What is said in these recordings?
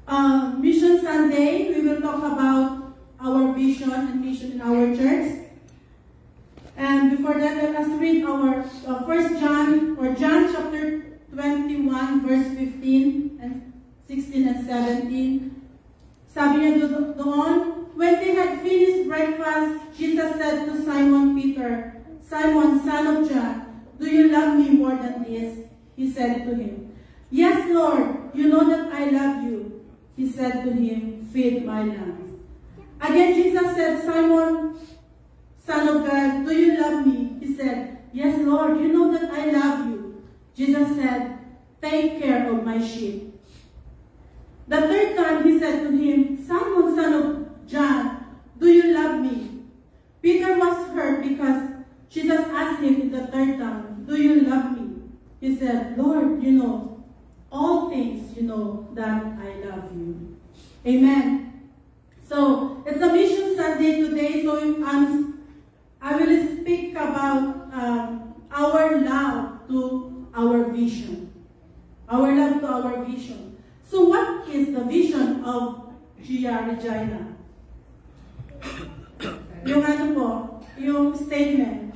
Mission Sunday, we will talk about our vision and mission in our church. And before that, let us read our 1 John, or John chapter 21, verse 15 and 16 and 17. Sabi niya doon, when they had finished breakfast, Jesus said to Simon Peter, Simon, son of John, do you love me more than this? He said to him, yes, Lord, you know that I love you. He said to him, feed my lambs. Again, Jesus said, Simon, son of God, do you love me? He said, yes, Lord, you know that I love you. Jesus said, take care of my sheep. The third time he said to him, Simon, son of John, do you love me? Peter was hurt because Jesus asked him in the third time, do you love me? He said, Lord, you know all things, you know that I love you. Amen. So, it's a Mission Sunday today, so I will speak about our love to our vision. Our love to our vision. So what is the vision of Gia Regina? Yung ano po, yung statement.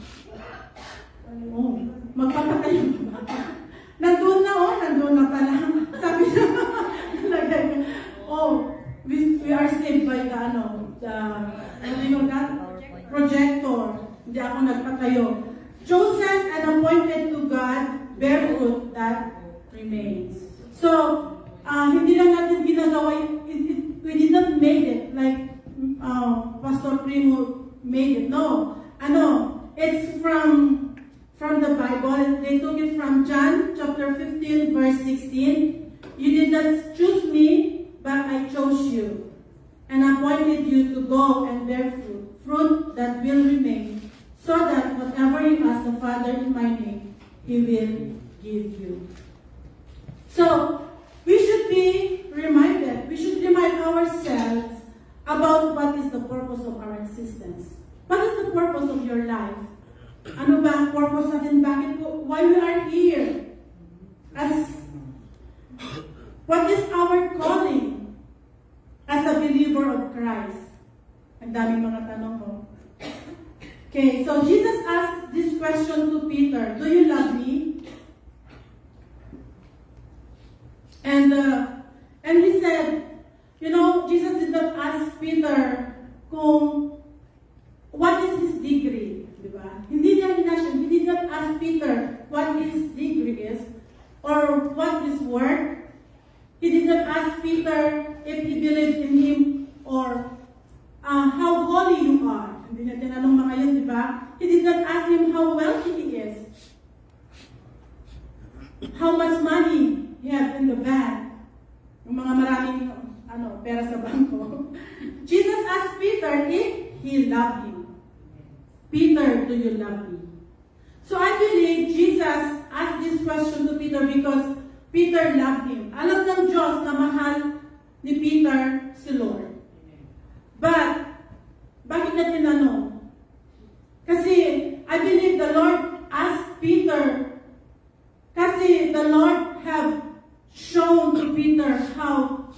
Oh, magpapatayo ba? Nandun na pala. Sabi niya, oh, we are saved by the projector. Hindi ako nagpatayo. Chosen and appointed to God, bear fruit that remains. So, hindi lang natin ginagawa, we did not make it like Pastor Primo made it. No. It's from the Bible. They took it from John chapter 15, verse 16. You did not choose me, but I chose you and appointed you to go and bear fruit that will remain, so that whatever you ask the Father in my name, He will give you. So, we should be reminded, we should remind ourselves about what is the purpose of our existence. What is the purpose of your life? Ano ba ang purpose natin? Bakit po? Why we are here? What is our calling as a believer of Christ? Ang daming mga tanong ko. Okay, so Jesus asked this question to Peter, do you love me? And he said, you know, Jesus did not ask Peter kung what is his degree, di ba? He did not ask Peter what his degree is or what his work. He did not ask Peter if he believed in him or how holy you are. Hindi niya tinanong mga yun, di ba? He did not ask him how wealthy he is, how much money he had in the bank, yung mga maraming pera sa bangko. Jesus asked Peter if he loved him. Peter, do you love me? So I believe Jesus asked this question to Peter because Peter loved him. Alam ng Diyos na mahal ni Peter si Lord. But, bakit na tinanong? Kasi I believe the Lord asked Peter kasi the Lord have shown to Peter how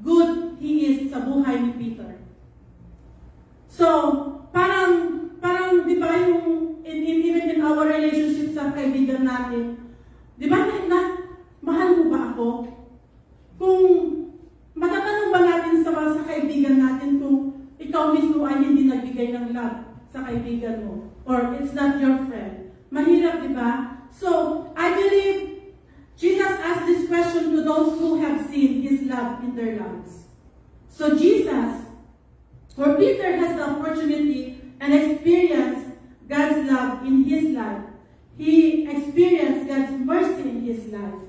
good he is sa buhay ni Peter. So, parang di ba yung, even in our relationship sa kaibigan natin, di ba mahal mo ba ako? Kung matatanong ba natin sa kaibigan natin kung ikaw mismo ay hindi nagbigay ng love sa kaibigan mo, or it's not your friend. Mahirap, di ba? So, I believe Jesus asked this question to those who have seen His love in their lives. So Jesus, or Peter, has the opportunity and experience God's love in his life. He experienced God's mercy in his life.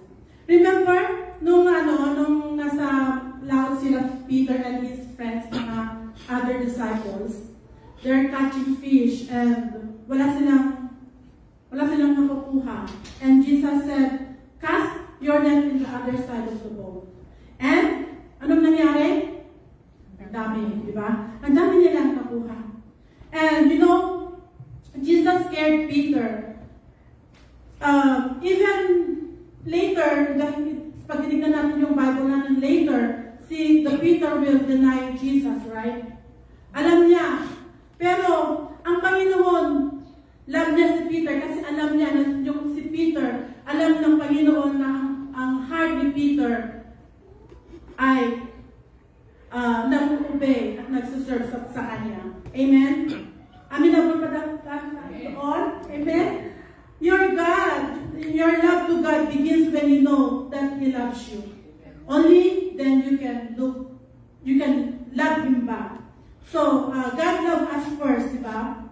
Remember, nung nasa laot sila, Peter and his friends, mga other disciples, they're catching fish and wala silang nakukuha. And Jesus said, cast your net in the other side of the boat. And, anong nangyari? Ang dami, di ba? Ang dami nilang nakuha. And, you know, Jesus scared Peter. Even later, pag tinignan natin yung Bible natin later, si si the Peter will deny Jesus, right? Alam niya. Pero, ang Panginoon, love niya si Peter kasi alam niya na yung si Peter, alam ng Panginoon na ang heart ni Peter ay nag-obey at nagsuserve sa kanya. Amen? Amin na po doon? Amen? Your love to God begins when you know that He loves you. Only then you can love Him back. So, God loved us first, di ba?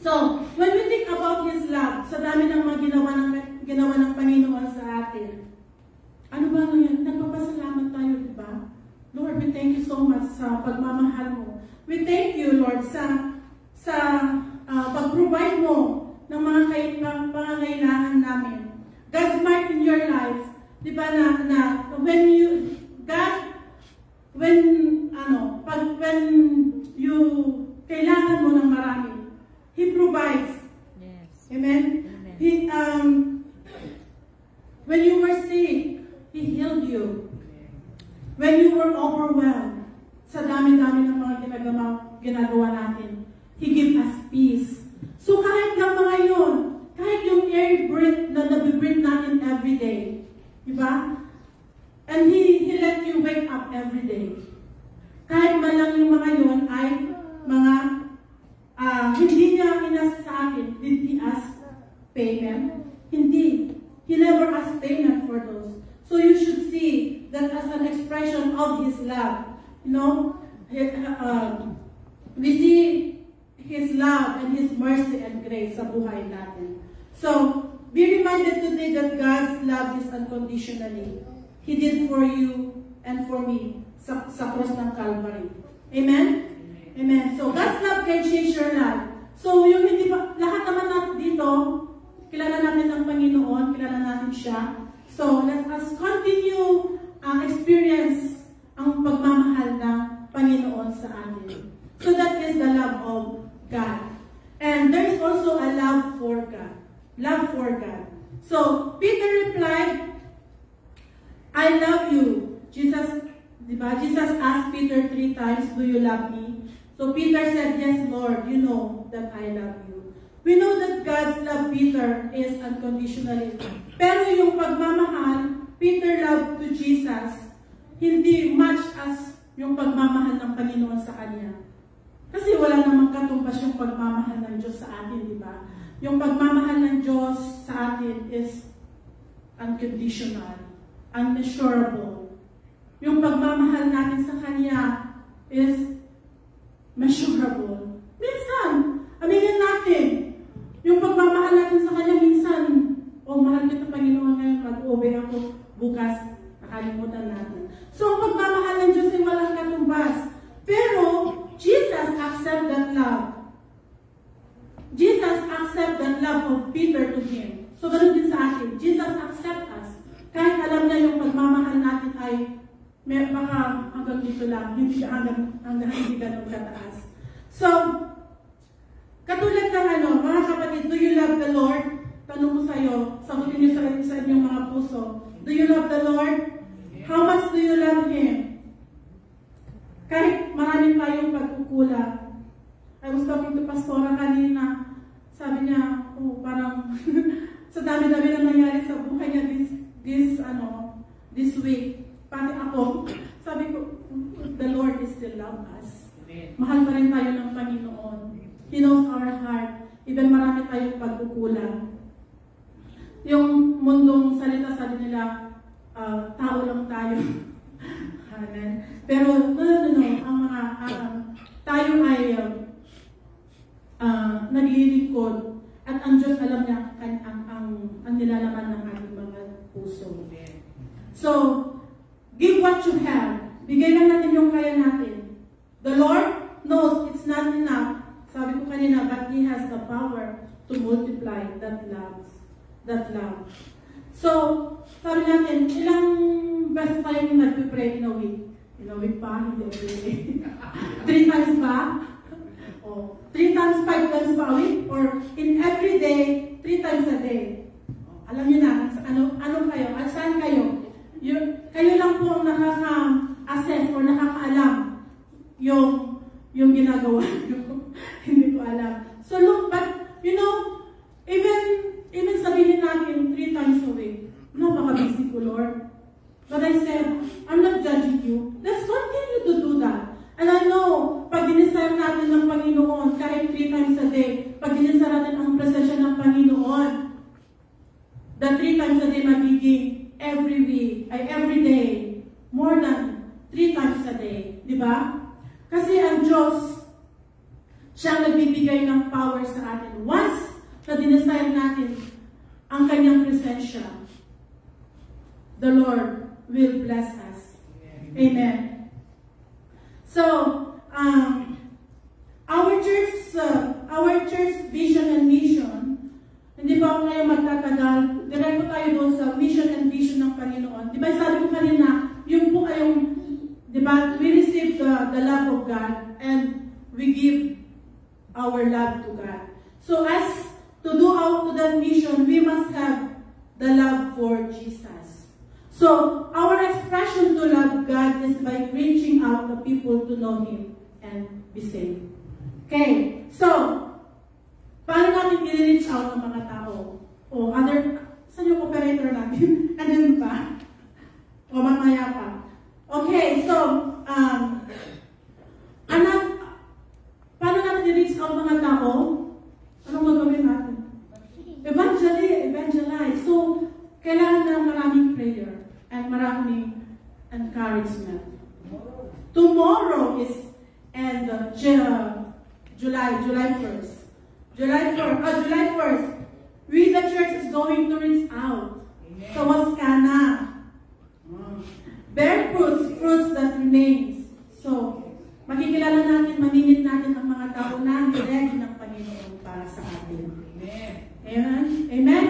So, when we think about His love, sa dami ng mga ginawa ng Panginoon sa atin, ano ba ngayon? Nagpapasalamat tayo, di ba? Lord, we thank you so much sa pagmamahal mo. We thank you, Lord, sa pag-provide mo ng mga pangangailangan namin. God's mark in your life, di ba na when you kailangan mo ng marami, He provides. Yes. Amen? Amen. When you were sick, He healed you. When you were overwhelmed, sa dami-dami ng mga ginagawa natin, He gave us peace. So kahit lang mga yun, kahit yung air breath na nabibreathe natin every day, di ba? And He let you wake up every day. Kahit man lang yung mga yun ay mga hindi niya inas sa akin. Did He ask payment? Hindi. He never asked payment for those. So you should see that as an expression of His love. You know, we see His love and His mercy and grace sa buhay natin. So, be reminded today that God's love is unconditionally. He did for you and for me sa cross ng Calvary. Amen? Amen. So, God's love can change your life. So, yung hindi pa, lahat naman natin dito, kilala natin ang Panginoon, kilala natin siya. So, let us continue experience ang pagmamahal ng Panginoon sa atin. So, that is the love of God. And there is also a love for God. Love for God. So, Peter replied, I love you. Jesus asked Peter 3 times, do you love me? So Peter said, yes, Lord, you know that I love you. We know that God's love Peter is unconditionally. Pero yung pagmamahal, Peter loved to Jesus, hindi much as yung pagmamahal ng Panginoon sa kanya. Kasi wala namang katumbas yung pagmamahal ng Diyos sa atin, di ba? Yung pagmamahal ng Diyos sa atin is unconditional, unmeasurable. Yung pagmamahal natin sa Kanya is measurable. Minsan, aminin natin, yung pagmamahal natin sa Kanya minsan, mahal kita Panginoon ngayon, mag-obey ako, bukas, nakalimutan natin. So, ang pagmamahal ng Diyos ay walang katumbas. Pero, Jesus accept that love. Jesus accept that love of Peter to Him. So, ganun din sa atin. Jesus accept us. Kahit alam niya yung pagmamahal natin ay baka hanggang dito lang, hindi hanggang hindi ganun kataas. So, katulad ng mga kapatid, do you love the Lord? Tanong ko sa'yo, sagutin niyo sa inyong mga puso. Do you love the Lord? How much do you love Him? Kahit maraming tayong pagkukulang. I was talking to Pastora kanina. Sabi niya, parang sa dami-dami na nangyari sa buhay niya this week. Pati ako, sabi ko, the Lord is still love us. Mahal pa rin tayo ng Panginoon. He knows our heart. Even marami tayong pagkukulang. Yung mundong salita, sabi nila, tao lang tayo. Amen. Pero, ang mga, tayo ay naglilingkod at ang Diyos alam niya ang nilalaman ng ating mga puso. So, give what you have. Bigay lang natin yung kaya natin. The Lord knows it's not enough. Sabi ko kanina, but He has the power to multiply that love. So, sabi natin, ilang beses tayo nag-pray in a week? In a week pa, hindi every day. 3 times ba? 3 times, 5 times pa a week? Or in every day, 3 times a day? Alam niyo na, ano kayo? Saan kayo? Kayo lang po ang nakaka-assess or yung ginagawa nyo. Hindi ko alam. So look, but you know, even sabihin natin 3 times a week, napaka-busy ko, Lord. But I said, I'm not judging you. Let's continue to do that. And I know, pag dinisar natin ng Panginoon, kahit 3 times a day, pag dinisar natin ang presensya ng Panginoon, the 3 times a day magiging every week, ay every day, more than 3 times a day. Di ba? Kasi ang Diyos, siya ang nagbibigay ng power sa atin. Once na dinisar natin ang kanyang presensya, the Lord will bless us. Amen. So, our church vision and mission, hindi pa ako ngayon magtatagal, diretso tayo doon sa mission and vision ng Panginoon. Di ba sabi ko kanina, yung po ay yung, di ba, we receive the love of God and we give our love to God. So as to do out to that mission, we must have the love for Jesus. So, our expression to love God is by reaching out to people to know Him and be saved. Okay, so, paano natin i-reach out ng mga tao? O, saan yung operator natin? Andun pa? O, mamaya pa. Okay, so, paano natin i-reach out mga tao? Anong magawin natin? Evangelize. So, kailangan ng maraming prayer and maraming encouragement. Tomorrow is July 1st. July 1st. We, the church, is going to reach out. Amen. So, Waskana. Bear fruits that remains. So, makikilala natin, mamimit natin ang mga tao na ready ng Panginoon para sa atin. Amen. Amen? Amen?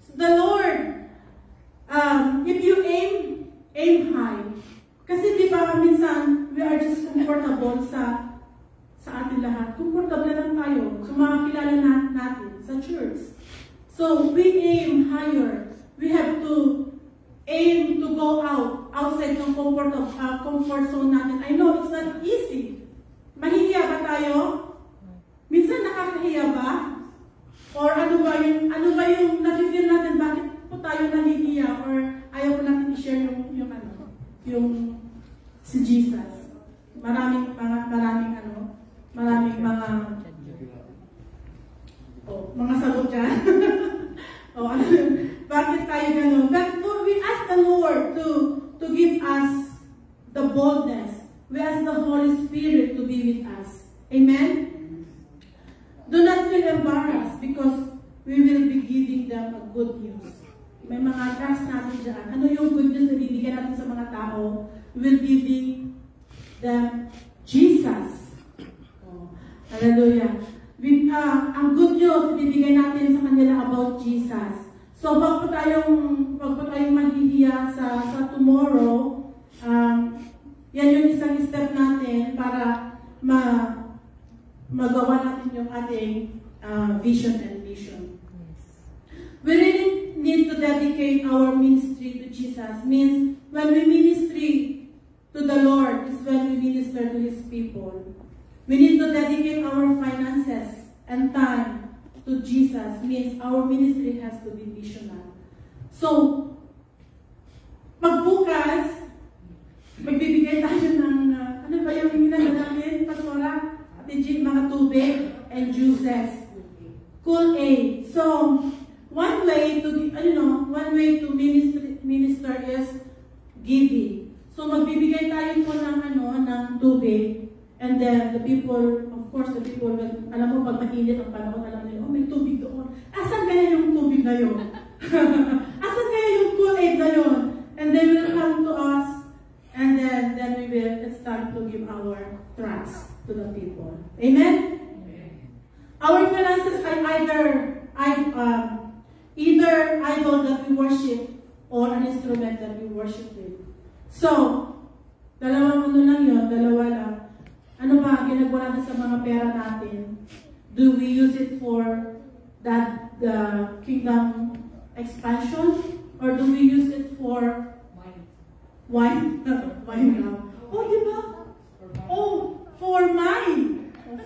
So, the Lord, if you aim high. Kasi di ba minsan, we are just comfortable sa atin lahat. Comfortable lang tayo sa mga kilala natin sa church. So, we aim higher. We have to aim to go outside ng comfort zone natin. I know it's not easy. Mahihiya ba tayo? Minsan nakakahiya ba? Or ano ba yung nafe-feel natin, bakit po tayo nahihiya or ayaw ko natin i-share yung si Jesus. Maraming mga sagot dyan. Bakit tayo gano'n? But we ask the Lord to give us the boldness. We ask the Holy Spirit to be with us. Amen? Do not feel embarrassed because we will be giving them a good news. May mga trust natin dyan. Ano yung good news na bibigyan natin sa mga tao? We will giving them Jesus. Oh, hallelujah. Ang good news bibigyan natin sa kanila about Jesus. So, wag po tayong maghihiya sa tomorrow. Yan yung isang step natin para magawa natin yung ating vision and mission. We really need to dedicate our ministry to Jesus. Means when we ministry to the Lord is when we minister to His people. We need to dedicate our finances and time to Jesus. Means our ministry has to be missional. So, magbukas, magbibigay tayo ng, ano ba yung hinala natin, Pastora? Mga tubig and juices. Cool aid. So, one way to minister is giving. So, magbibigay tayo po ng tubig. And then, the people, will, alam mo, pag mainit ang panahon, alam nila, oh, may tubig doon. Asan kaya yung tubig na yun? Asan kaya yung cool aid na yun? And they will come to us, and then it's time to give our trust to the people. Amen? Our finances are either idol that we worship or an instrument that we worship with. So, dalawa lang. Ano ba ginagawa natin sa mga pera natin? Do we use it for the kingdom expansion? Or do we use it for wine? Wine now. Oh, di ba? Oh, for mine.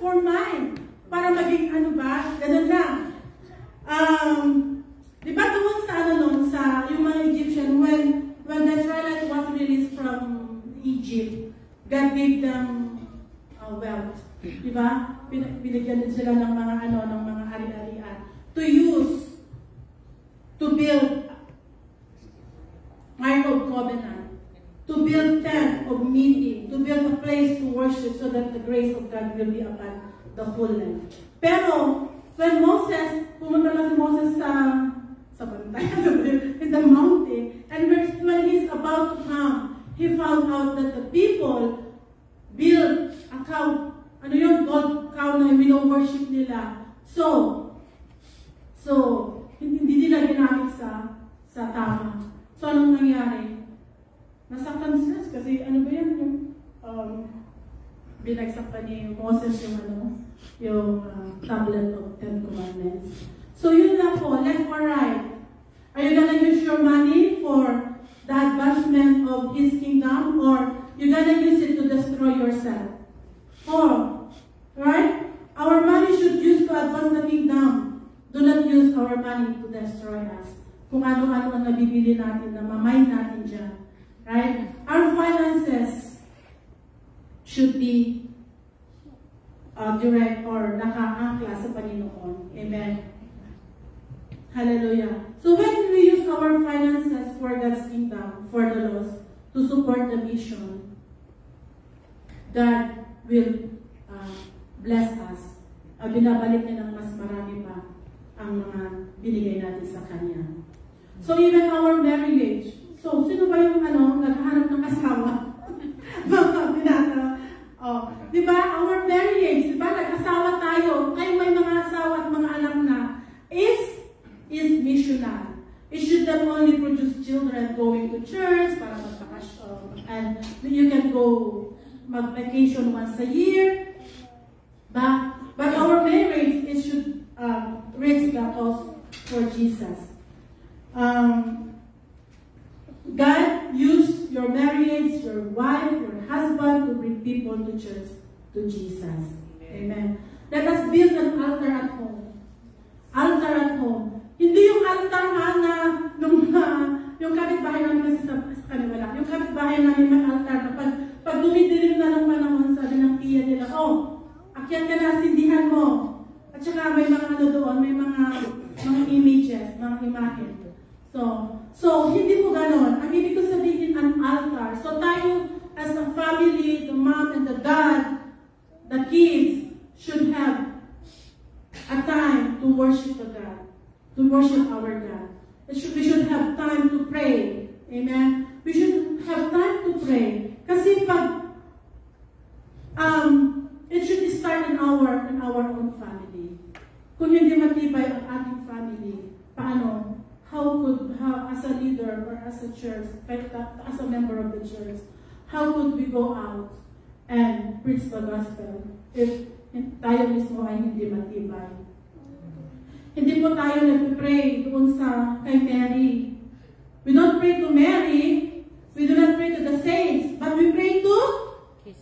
For mine. Para maging ano ba? Ganun lang. Di ba doon sa ano nun, sa yung mga Egyptian, when the Israelites was released from Egypt, God gave them wealth. Di ba? Binigyan din sila ng mga ano, ng mga ari-arian to use to build Ark of Covenant, to build tent of meeting, to build a place to worship so that the grace of God will be upon the whole land. Pero, when Moses, pumunta na si Moses sa bantay, in the mountain, and when he's about to come, he found out that the people built a cow, ano yung gold cow na wino-worship nila. So, hindi nila ginamit sa tama. So, anong nangyari? Nasaktan sila kasi ano ba yan yung binagsak ni Moses yung tablet of 10 Commandments. So, yun lang po, left or right. Are you gonna use your money for the advancement of His kingdom, or you're gonna use it to destroy yourself? Or, right? Our money should use to advance the kingdom. Do not use our money to destroy us. Kung ano-ano ang nabibili natin, na mamay natin dyan. Right? Our finances should be direct or nakaangkla sa Panginoon. Amen. Hallelujah. So when we use our finances for God's kingdom, for the lost, to support the mission, God will bless us. Binabalik niya ng mas marami pa ang mga binigay natin sa Kanya. So even our marriage. So sino ba yung naghahanap ng asawa? Mga binata. Di ba? Our marriage, di ba? Nag-asawa tayo. Kayo may mga asawa at mga anak na is missional. It should not only produce children going to church para magpakasyon, and you can go mag-vacation once a year. But our marriage, it should raise the cause for Jesus. God used your marriage, your wife, your husband to bring people to church, to Jesus. Amen. Let us build an altar at home. Altar at home. Hindi yung altar na yung kapitbahay namin kasi sa kanila. Yung kapitbahay namin may altar na pag dumidilim na ng panahon, sabi ng tiya nila, akyat ka na, sindihan mo. At saka may mga doon, may mga images, mga imahe. So hindi po ganon. Ang ibig ko sabihin, an altar. So tayo, as a family, the mom and the dad, the kids, should have a time to worship the God. To worship our God. We should have time to pray. Amen? We should have time to pray. Kasi it should start in our own family. Kung hindi matibay ang ating family, paano? How as a leader or as a church, as a member of the church, how could we go out and preach the gospel if tayo mismo ay hindi matibay? Hindi po tayo nag-pray doon kay Mary. We don't pray to Mary. We do not pray to the saints. But we pray to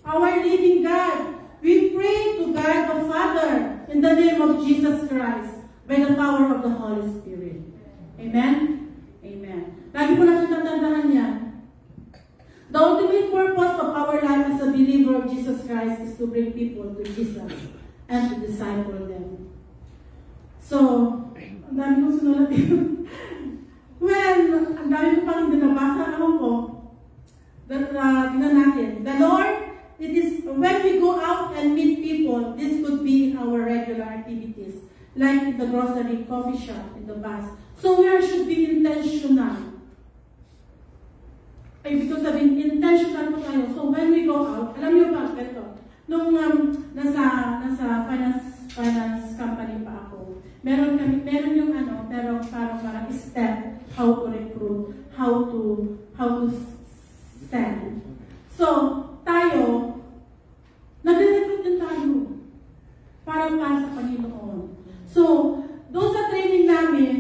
our living God. We pray to God the Father in the name of Jesus Christ by the power of the Holy Spirit. Amen? Amen. Lagi po natin tatandaan yan. The ultimate purpose of our life as a believer of Jesus Christ is to bring people to Jesus and to disciple them. So, ang dami kong sinulat yun. Ang dami ko parang dinabasa, tingnan natin. The Lord, it is, when we go out and meet people, this could be our regular activities, like in the grocery, coffee shop, in the bus. So we should be intentional. Ibig sabihin, intentional po tayo. So when we go out, alam niyo ba, ito, nung nasa finance company pa ako, meron yung pero parang step, how to recruit, how to sell. So, tayo, nag-recruit din tayo para sa Panginoon. So, doon sa training namin,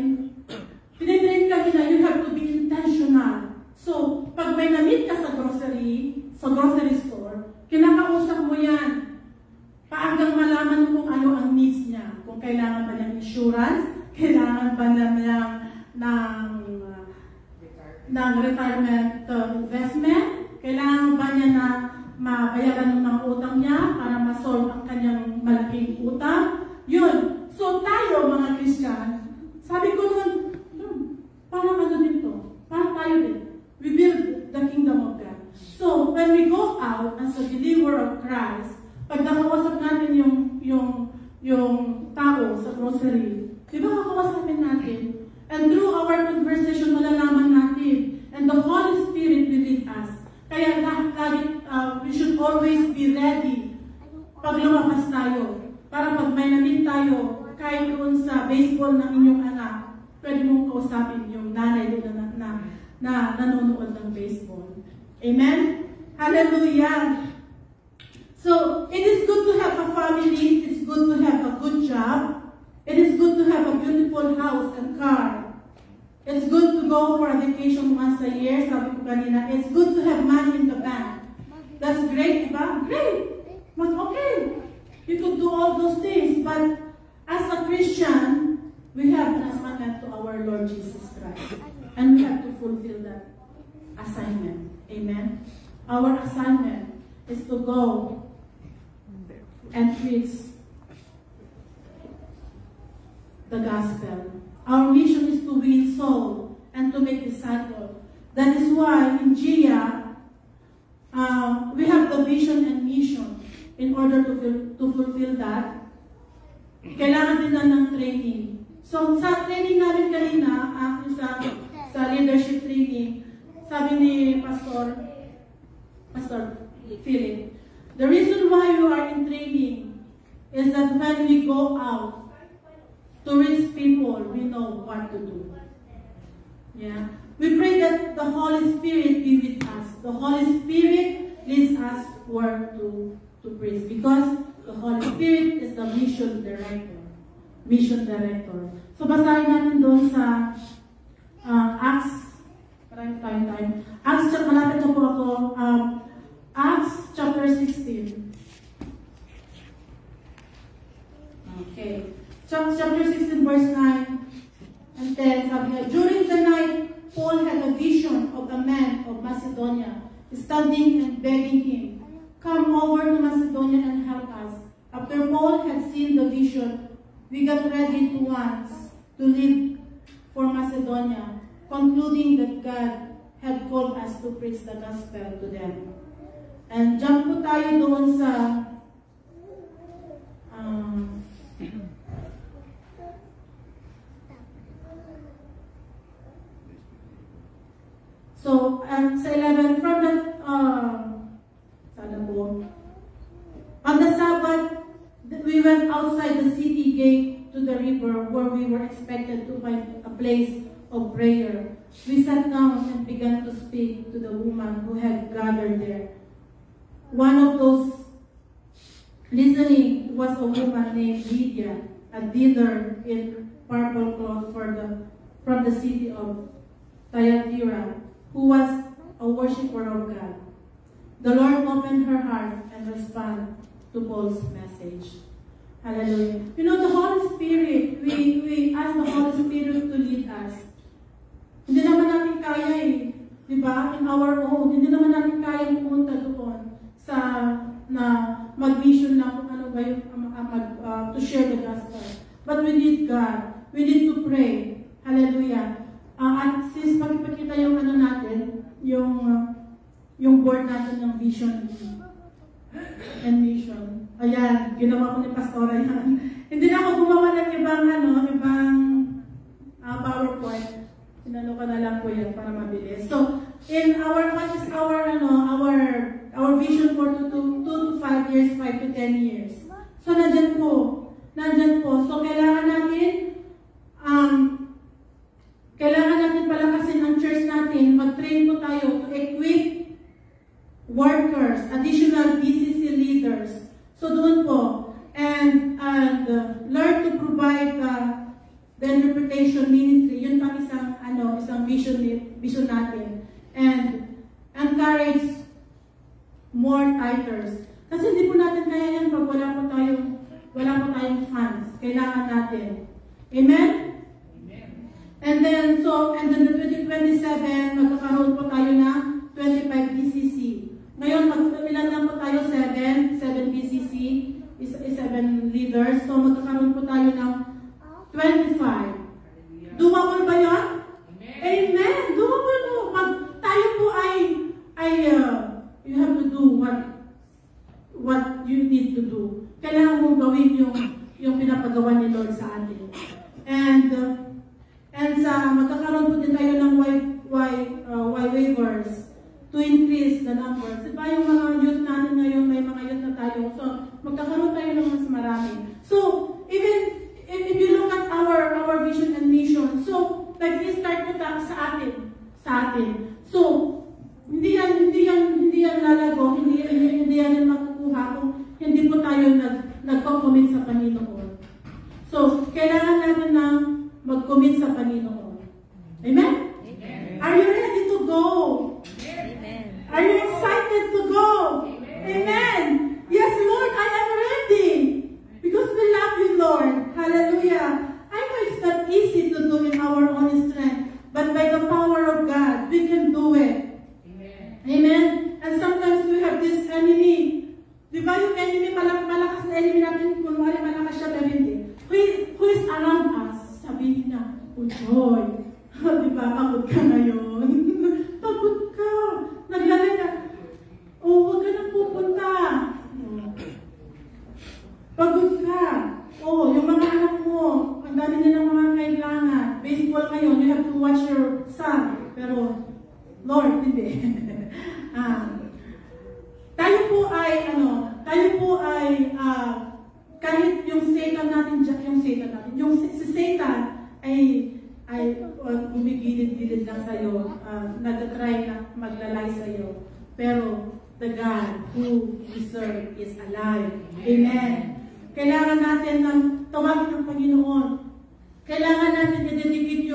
pinitrain kami na you have to be intentional. So, pag may na-meet ka sa grocery store, kinakausap mo yan. kung kailangan ba niyang insurance, kailangan ba niya ng retirement investment, kailangan ba niya na mabayaran ng mga utang niya para ma-solve ang kanyang malaking utang. Yun. So tayo mga Christian, sabi ko noon, parang ano dito? Parang tayo din. We build the kingdom of God. So when we go out as a believer of Christ, pag nakawasap natin yung tao sa grocery, di ba kakawasapin natin? And through our conversation, malalaman natin. And the Holy Spirit will lead us. Kaya we should always be ready pag lumabas tayo. Para pag may na-meet tayo, kahit doon sa baseball ng inyong anak, pwede mong kausapin yung nanay doon na nanonood ng baseball. Amen? Hallelujah! So, it is good to have a family. It's good to have a good job. It is good to have a beautiful house and car. It's good to go for a vacation once a year. Sabi ko kanina, it's good to have money in the bank. That's great, diba? Great! But okay, you could do all those things. But as a Christian, we have an assignment to our Lord Jesus Christ. And we have to fulfill that assignment. Amen? Our assignment is to go and preach the gospel. Our mission is to win soul and to make disciples. That is why in GIA, we have the vision and mission. In order to fulfill that, kailangan din na ng training. So sa training namin kanina, sa leadership training, sabi ni Pastor Philip, the reason why you are in training is that when we go out to reach people, we know what to do. Yeah. We pray that the Holy Spirit be with us. The Holy Spirit leads us where to preach. Because the Holy Spirit is the mission director. Mission director. So basahin natin doon sa Acts. Maraming time. Acts, malapit na po ako. Acts chapter 16. Okay. Chapter 16 verse 9 and 10, sabi niya, during the night, Paul had a vision of a man of Macedonia, standing and begging him, come over to Macedonia and help us. After Paul had seen the vision, we got ready to leave for Macedonia, concluding that God had called us to preach the gospel to them. And jump po tayo doon sa so, sa 11, from that, on the Sabbath, we went outside the city gate to the river where we were expected to find a place of prayer. We sat down and began to speak to the woman who had gathered there. One of those listening was a woman named Lydia, a dealer in purple cloth from the city of Thyatira, who was a worshiper of God. The Lord opened her heart and responded to Paul's message. Hallelujah. You know, the Holy Spirit, we ask the Holy Spirit to lead us. Hindi naman natin kaya di ba? In our own, hindi naman natin kaya pumunta doon sa na mag-mission na kung ano ba yung to share the gospel. But we need God. We need to pray. Hallelujah. At since makipagkita yung ano natin, yung board natin ng vision and mission. Ayan, ginawa ko ni Pastora yan. Hindi na ako gumawa ng ibang PowerPoint. Sinalo ka na lang po yan para mabilis. So, in what is our vision for 2 to 5 years, 5 to 10 years. So, nandyan po. So, kailangan natin palakasin ang church natin, mag-train po tayo to equip workers, additional BCC leaders. So doon po, and learn to provide the interpretation ministry. Yun pang isang vision natin. And encourage more tithers. Kasi hindi po natin kaya yan pag wala po tayong wala po tayong funds. Kailangan natin. Amen? And then the 2027, magkakaroon po tayo ng 25 BCC. Ngayon, ilan lang po tayo? 7 BCC, 7 leaders. So, magkakaroon po tayo ng 25. Doable ba yun? Amen! Doable po. Pag tayo po you have to do what you need to do. Kailangan mong gawin yung pinapagawa ni Lord sa atin. And magkakaroon po din tayo ng waivers to increase the numbers. Diba yung mga youth natin ngayon, may mga youth na tayo. So, magkakaroon tayo ng mas marami. So, even if you look at our vision and mission, so, nag-start po sa atin. So, hindi yan lalago, hindi yan makukuha kung hindi po tayo nagko-commit sa Panginoon. So, kailangan natin na mag-commit sa Panginoon. Amen? Amen? Are you ready to go? Amen. Are you excited to go? Amen. Yes, Lord, I am ready. Because we love you, Lord. Hallelujah. I know it's not easy to do in our own strength, but by the power of God, we can do it. Amen. And sometimes we have this enemy. Di ba yung enemy, malakas na enemy natin, kunwari malakas siya, pero hindi. Who is around us? Sabihin niya, Joy, di ba, pagod ka ngayon? Pagod ka. Naglalay ka. Huwag ka nang pupunta. Pagod ka. Yung mga anak mo, ang dami nilang mga kailangan. Baseball ngayon, you have to watch your son. Pero, Lord, hindi. Kahit yung Satan natin, yung si Satan ay gumigilid-gilid lang sa'yo, nag-try na maglalay sa'yo. Pero, the God who we serve is alive. Amen. Kailangan natin ng tawagin ng Panginoon. Kailangan natin i-dedicate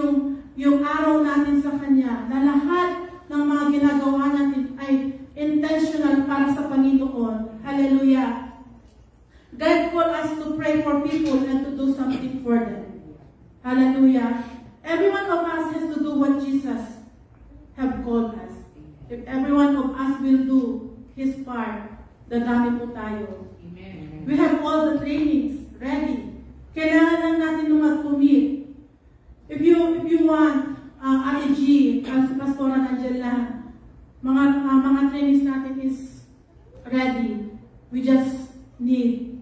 yung araw natin sa Kanya, na lahat ng mga ginagawa natin ay intentional para sa Panginoon. Hallelujah. God called us to pray for people and to do something for them. Hallelujah. Every one of us has to do what Jesus have called us. If every one of us will do his part, dadami po tayo. Amen. We have all the trainings ready. Kailangan lang natin mag-commit. If you want, Ate G, Pastora Angela, mga trainings natin is ready. We just need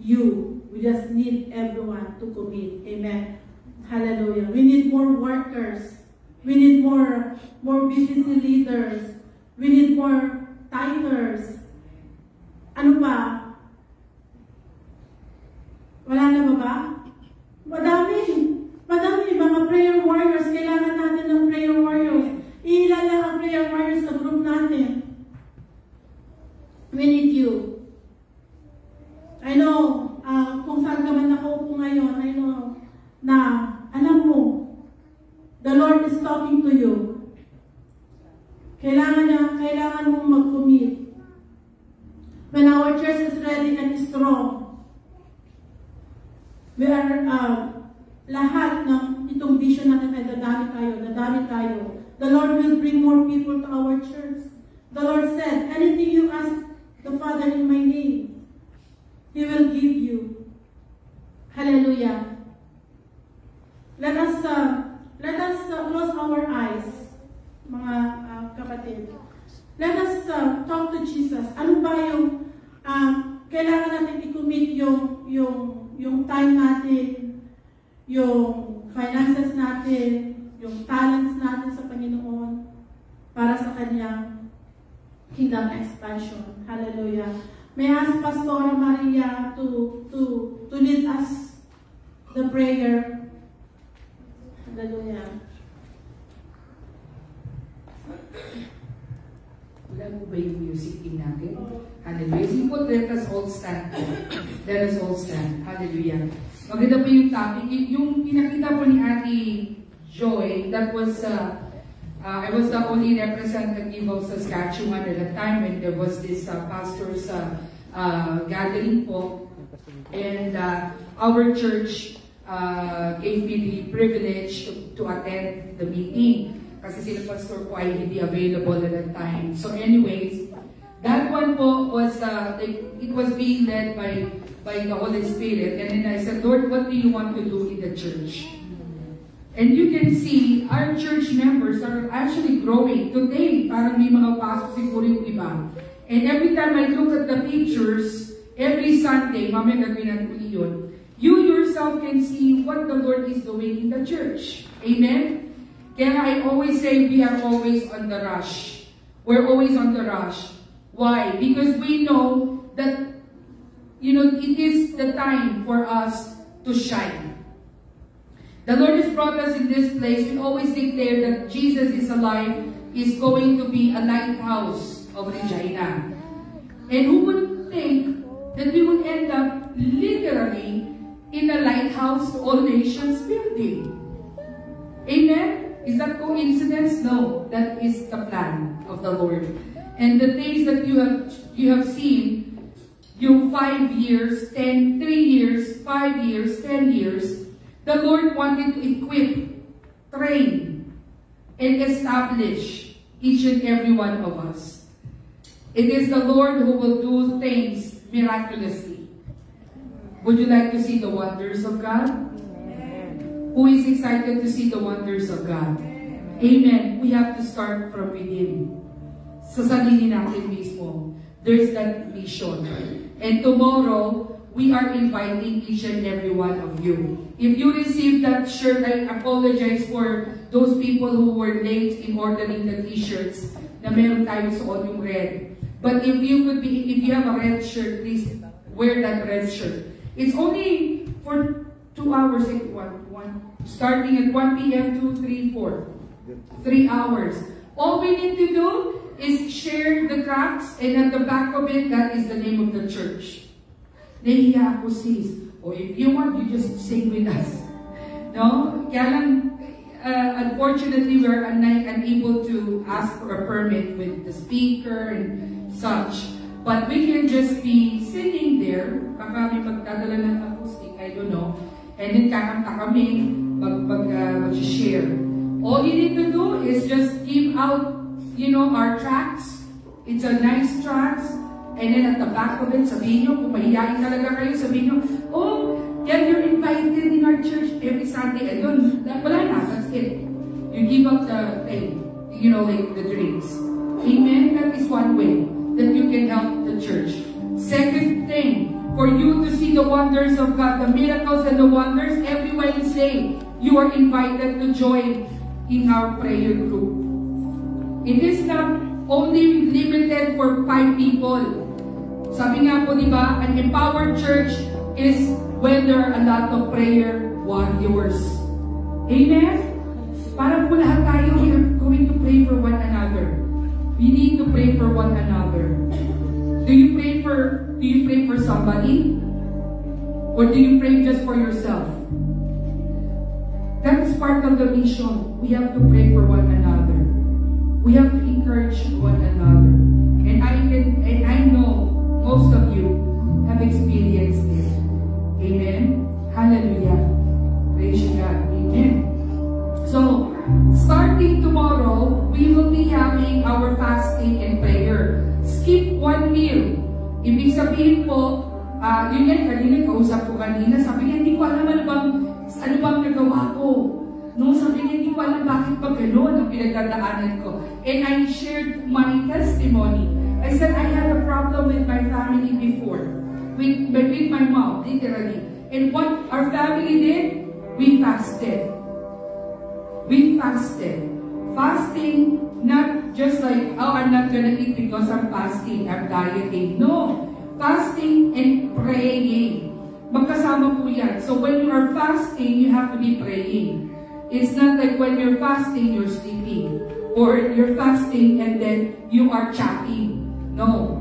you. We just need everyone to commit. Amen. Hallelujah. We need more workers. We need more business leaders. We need more tithers. Ano ba? Wala na ba? Madami mga prayer warriors. Kailangan natin ng prayer warriors. Ilan lang ang prayer warriors sa group natin. We need you. I know, kung saan ka man nakaupo ngayon, I know na, alam mo, the Lord is talking to you. Kailangan mong mag-commit. When our church is ready and strong, we are, lahat ng itong vision natin ay dadami tayo. The Lord will bring more people to our church. The Lord said, anything you ask the Father in my name, He will give you. Hallelujah. Let us close our eyes, mga kapatid. Let us talk to Jesus. Ano ba yung kailangan natin i-commit yung time natin, yung finances natin, yung talents natin sa Panginoon para sa Kanyang kingdom expansion. Hallelujah. May I ask Pastora Maria to lead us the prayer. Hallelujah. Wala mo ba yung music in natin? Hallelujah. Simple, let us all stand. Let us all stand. Hallelujah. Maganda po yung topic. Yung pinakita po ni Ate Joy, that was, I was the only representative of Saskatchewan at the time when there was this pastor's gathering po. And our church gave me the privilege to attend the meeting. Kasi sila pastor po ay hindi available at that time. So anyways, that one po was, it was being led by the Holy Spirit. And then I said, Lord, what do you want to do in the church? And you can see, our church members are actually growing. Today, parang may mga pasok siguro yung iba. And every time I look at the pictures, every Sunday, mamaya gagawin natin uli yun, you yourself can see what the Lord is doing in the church. Amen? Kaya I always say, we are always on the rush. We're always on the rush. Why? Because we know that, it is the time for us to shine. The Lord has brought us in this place. We always declare that Jesus is alive, is going to be a lighthouse of Regina. And who would think that we will end up literally in a lighthouse to all nations building? Amen? Is that coincidence? No, that is the plan of the Lord. And the things that you have seen, yung 5 years, 3 years, 5 years, 10 years, the Lord wanted to equip, train, and establish each and every one of us. It is the Lord who will do things miraculously. Would you like to see the wonders of God? Amen. Who is excited to see the wonders of God? Amen. We have to start from within. Sa sarili natin mismo. There's that mission. And tomorrow, we are inviting each and every one of you. If you received that shirt, I apologize for those people who were late in ordering the t-shirts na meron tayo suot yung red. But if you have a red shirt, please wear that red shirt. It's only for 2 hours, starting at 1 p.m. to 3 hours. All we need to do is share the tracts, and at the back of it, that is the name of the church. Nahiya ako, sis. Or if you want, you just sing with us. No? Kaya lang, unfortunately, we're unable to ask for a permit with the speaker and such. But we can just be singing there. Baka may magdadala ng acoustic, I don't know. And then kakanta kami, mag-share. All you need to do is just give out, our tracts. It's a nice tracts. And then at the back of it, sabihin nyo, kung mahihain talaga kayo, sabihin nyo, oh, yeah, you're invited in our church every Sunday. And then, wala na, that's it. You give up the thing, like the drinks. Amen? That is one way that you can help the church. Second thing, for you to see the wonders of God, the miracles and the wonders, every Wednesday, you are invited to join in our prayer group. It is not only limited for 5 people. Sabi nga po, di ba, an empowered church is when there are a lot of prayer warriors. Amen? Parang po lahat tayo, we are going to pray for one another. We need to pray for one another. Do you pray for somebody? Or do you pray just for yourself? That is part of the mission. We have to pray for one another. We have to encourage one another. And I know most of you have experienced this. Amen? Hallelujah. Praise God. Amen. So, starting tomorrow, we will be having our fasting and prayer. Skip one meal. Ibig sabihin po, yun yan, kanina kausap ko kanina, sabi niya, hindi ko alam ano bang nagawa ko. No, sabi niya, hindi ko alam bakit pa gano'n ang pinagdadaanan ko. And I shared my testimony. I said, I had a problem with my family before. With my mom, literally. And what our family did, we fasted. We fasted. Fasting, not just like, oh, I'm not gonna eat because I'm fasting, I'm dieting. No. Fasting and praying. Magkasama po yan. So when you are fasting, you have to be praying. It's not like when you're fasting, you're sleeping. Or you're fasting and then you are chatting. No.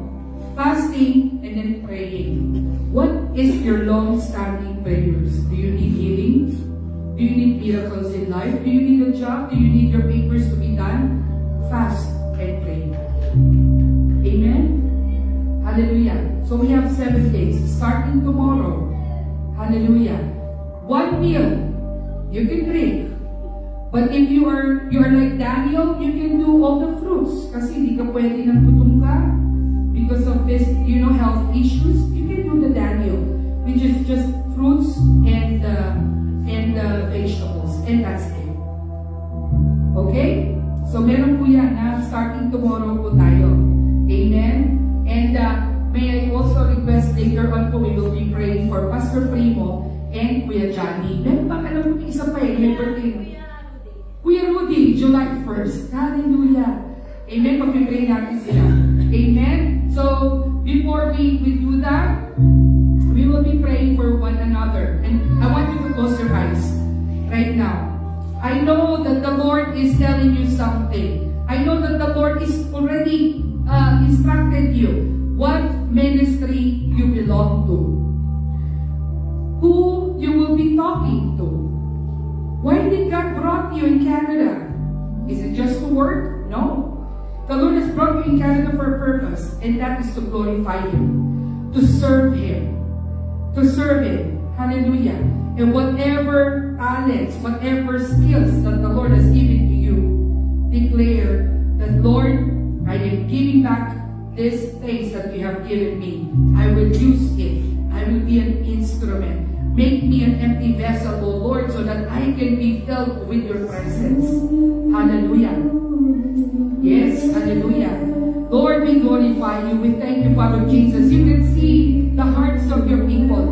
Fasting and then praying. What is your long-standing prayers? Do you need healing? Do you need miracles in life? Do you need a job? Do you need your papers to be done? Fast and pray. Amen? Hallelujah. So we have 7 days, starting tomorrow. Hallelujah. 1 meal, you can drink. But if you are like Daniel, you can do all the fruits. Kasi hindi ka pwede ng gutom ka. Because of this, health issues, you can do the Daniel, which is just fruits and vegetables. And that's it. Okay? So meron po yan na starting tomorrow po tayo. Amen? And may I also request later on po, we will be praying for Pastor Primo and Kuya Johnny. Meron bang alam mo isa pa may birthday? Kuya Rudy, July 1st. Hallelujah. Amen? Pag-pray natin sila. Amen? So, before we do that, we will be praying for one another. And I want you to close your eyes right now. I know that the Lord is telling you something. I know that the Lord is already instructed you what ministry you belong to, who you will be talking to. Why did God brought you in Canada? Is it just to work? No. The Lord has brought you in Canada for a purpose, and that is to glorify Him, to serve Him, Hallelujah. And whatever talents, whatever skills that the Lord has given to you, declare that, Lord, I am giving back this things that you have given me. I will use it. I will be an instrument. Make me an empty vessel, O Lord, so that I can be filled with your presence. Hallelujah. Yes, hallelujah. Lord, we glorify you. We thank you, Father Jesus. You can see the hearts of your people.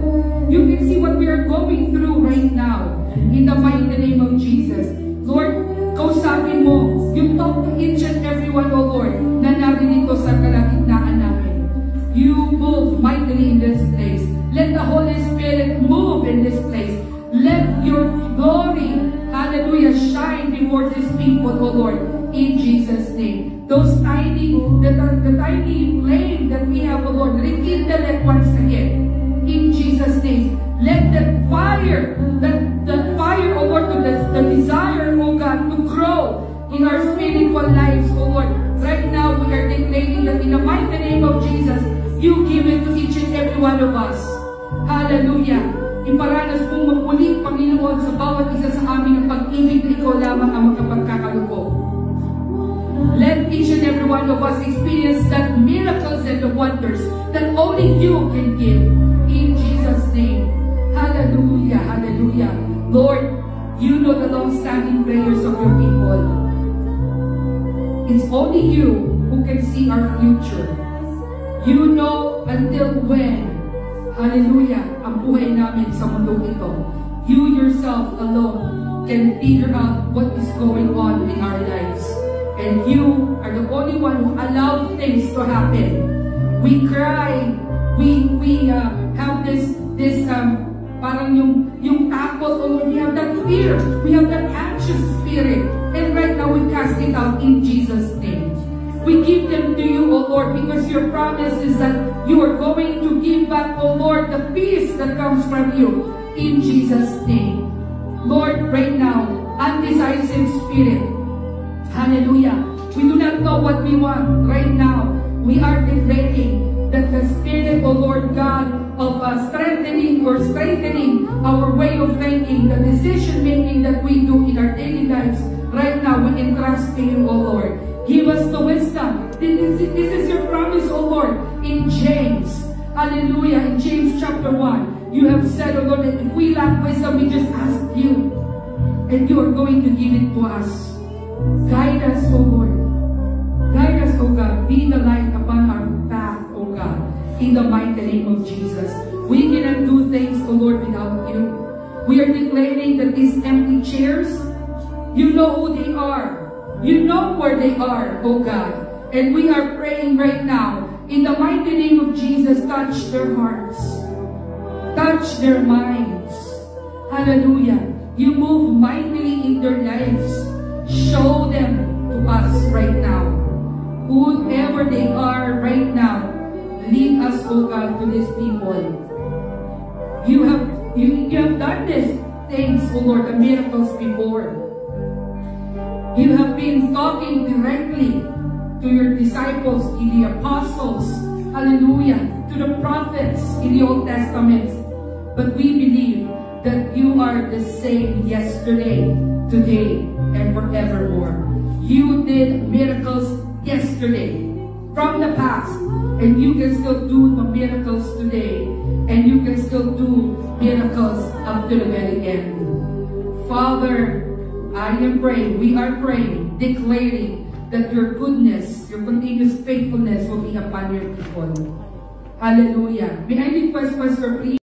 You can see what we are going through right now. In the mighty name of Jesus. Lord, kausapin mo. You talk to each and every one, O Lord, na narinig ko sa kalagitnaan namin. You move mightily in this place. Let the Holy Spirit move in this place. Let your glory, hallelujah, shine before these people, O Lord, in Jesus' name. Those tiny, the tiny flame that we have, O Lord, rekindle it once again. In Jesus' name. Let that fire, the fire, O Lord, the desire, O God, to grow in our spiritual lives, O Lord. Right now, we are declaring that in the mighty name of Jesus, you give it to each and every one of us. Hallelujah. Iparanas mong magmuli, Panginoon, sa bawat isa sa amin ang pag-ibig na ikaw lamang ang magkapagkakalupog. Let each and every one of us experience that miracles and the wonders that only you can give. In Jesus' name. Hallelujah. Hallelujah. Lord, you know the long-standing prayers of your people. It's only you who can see our future. You know until when, hallelujah, ang buhay namin sa mundong ito. You yourself alone can figure out what is going on in our lives. And you are the only one who allowed things to happen. We cry, we have this parang yung takot, or we have that fear, we have that anxious spirit. And right now we cast it out in Jesus' name. We give them to you, O Lord, because your promise is that you are going to give back, O Lord, the peace that comes from you in Jesus' name. Lord, right now, undecisive spirit, hallelujah. We do not know what we want right now. We are declaring that the Spirit, O Lord God, of strengthening our way of thinking, the decision making that we do in our daily lives, right now we entrust to you, O Lord. Give us the wisdom. This is your promise, O Lord, in James. Hallelujah. In James chapter 1, you have said, O Lord, that if we lack wisdom, we just ask you, and you are going to give it to us. Guide us, O Lord. Guide us, O God. Be the light upon our path, O God. In the mighty name of Jesus. We cannot do things, O Lord, without you. We are declaring that these empty chairs, you know who they are. You know where they are, O God. And we are praying right now, in the mighty name of Jesus, touch their hearts. Touch their minds. Hallelujah. You move mightily in their lives. Show them to us right now. Whoever they are right now, lead us, O God, to these people. You have done these things, O Lord, the miracles before. You have been talking directly to your disciples, to the apostles, hallelujah, to the prophets in the Old Testament. But we believe that you are the same yesterday, today, and forevermore. You did miracles yesterday from the past, and you can still do the miracles today, and you can still do miracles up to the very end. Father, I am praying, we are praying, declaring that your goodness, your continuous faithfulness will be upon your people. Hallelujah. May I request, Pastor, please.